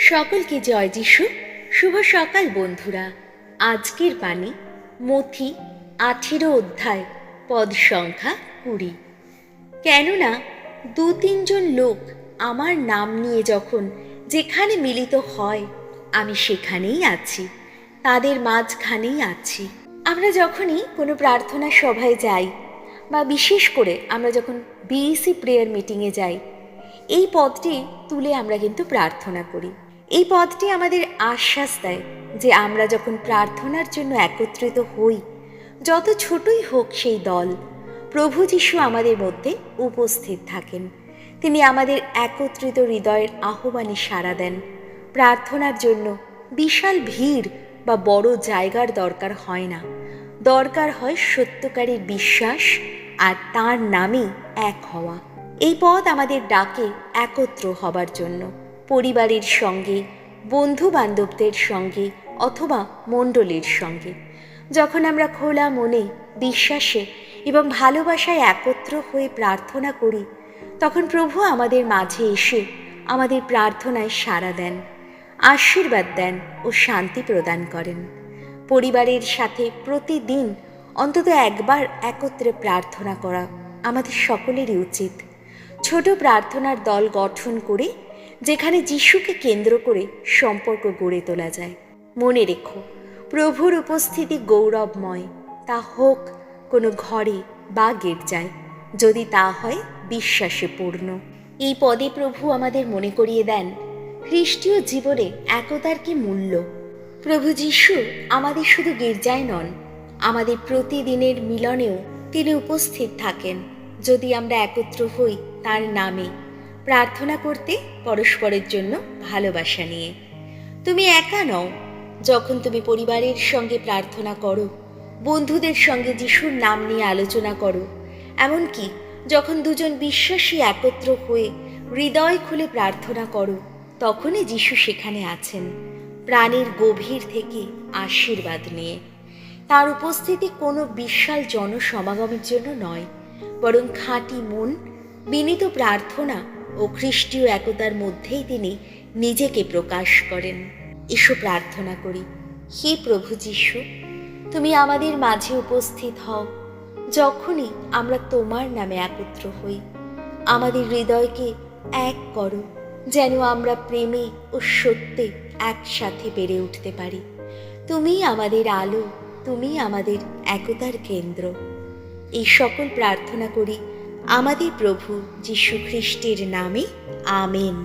সকলকে জয় যিশু। শুভ সকাল বন্ধুরা। আজকের বাণী মথি 18 অধ্যায় পদ সংখ্যা 20। কেননা 2-3 জন লোক আমার নাম নিয়ে যখন যেখানে মিলিত হয়, আমি সেখানেই আছি, তাদের মাঝখানেই আছি। আমরা যখনই কোনো প্রার্থনা সভায় যাই বা বিশেষ করে আমরা যখন বিইসি প্রেয়ার মিটিংয়ে যাই, এই পদটি তুলে আমরা কিন্তু প্রার্থনা করি। এই পদটি আমাদের আশ্বাস দেয় যে আমরা যখন প্রার্থনার জন্য একত্রিত হই, যত ছোটই হোক সেই দল, প্রভু যীশু আমাদের মধ্যে উপস্থিত থাকেন। তিনি আমাদের একত্রিত হৃদয়ের আহ্বানে সাড়া দেন। প্রার্থনার জন্য বিশাল ভিড় বা বড় জায়গার দরকার হয় না, দরকার হয় সত্যকারের বিশ্বাস আর তার নামে এক হওয়া। এই পদ আমাদের ডাকে একত্র হবার জন্য, পরিবারের সঙ্গে, বন্ধু বান্ধবদের সঙ্গে অথবা মণ্ডলীর সঙ্গে। যখন আমরা খোলা মনে, বিশ্বাসে এবং ভালোবাসায় একত্র হয়ে প্রার্থনা করি, তখন প্রভু আমাদের মাঝে এসে আমাদের প্রার্থনায় সাড়া দেন, আশীর্বাদ দেন ও শান্তি প্রদান করেন। পরিবারের সাথে প্রতিদিন অন্তত একবার একত্রে প্রার্থনা করা আমাদের সকলেরই উচিত। ছোট প্রার্থনার দল গঠন করে যেখানে যিশুকে কেন্দ্র করে সম্পর্ক গড়ে তোলা যায়। মনে রেখো, প্রভুর উপস্থিতি গৌরবময়, তা হোক কোনো ঘরে বা গির্জায়, যদি তা হয় বিশ্বাসে পূর্ণ। এই পদে প্রভু আমাদের মনে করিয়ে দেন খ্রিস্টীয় জীবনে একতার কি মূল্য। প্রভু যীশু আমাদের শুধু গির্জায় নন, আমাদের প্রতিদিনের মিলনেও তিনি উপস্থিত থাকেন, যদি আমরা একত্র হই তার নামে, প্রার্থনা করতে পরস্পরের জন্য ভালোবাসা নিয়ে। তুমি একা নও। যখন তুমি পরিবারের সঙ্গে প্রার্থনা করো, বন্ধুদের সঙ্গে যিশুর নাম নিয়ে আলোচনা করো, এমনকি যখন দুজন বিশ্বাসী একত্র হয়ে হৃদয় খুলে প্রার্থনা করো, তখনই যিশু সেখানে আছেন, প্রাণের গভীর থেকে আশীর্বাদ নিয়ে। তার উপস্থিতি কোনো বিশাল জনসমাগমের জন্য নয়, বরং খাঁটি মন, বিনীত প্রার্থনা ও খ্রিস্টীয় একতার মধ্যেই তিনি নিজেকে প্রকাশ করেন। এসো প্রার্থনা করি। হে প্রভু যীশু, তুমি আমাদের মাঝে উপস্থিত হও যখনই আমরা তোমার নামে একত্র হই। আমাদের হৃদয়কে এক করো, যেন আমরা প্রেমে ও সত্যে একসাথে বেড়ে উঠতে পারি। তুমি আমাদের আলো, তুমি আমাদের একতার কেন্দ্র। এই সকল প্রার্থনা করি আমাদের প্রভু যীশু খ্রিস্টের নামে। আমেন।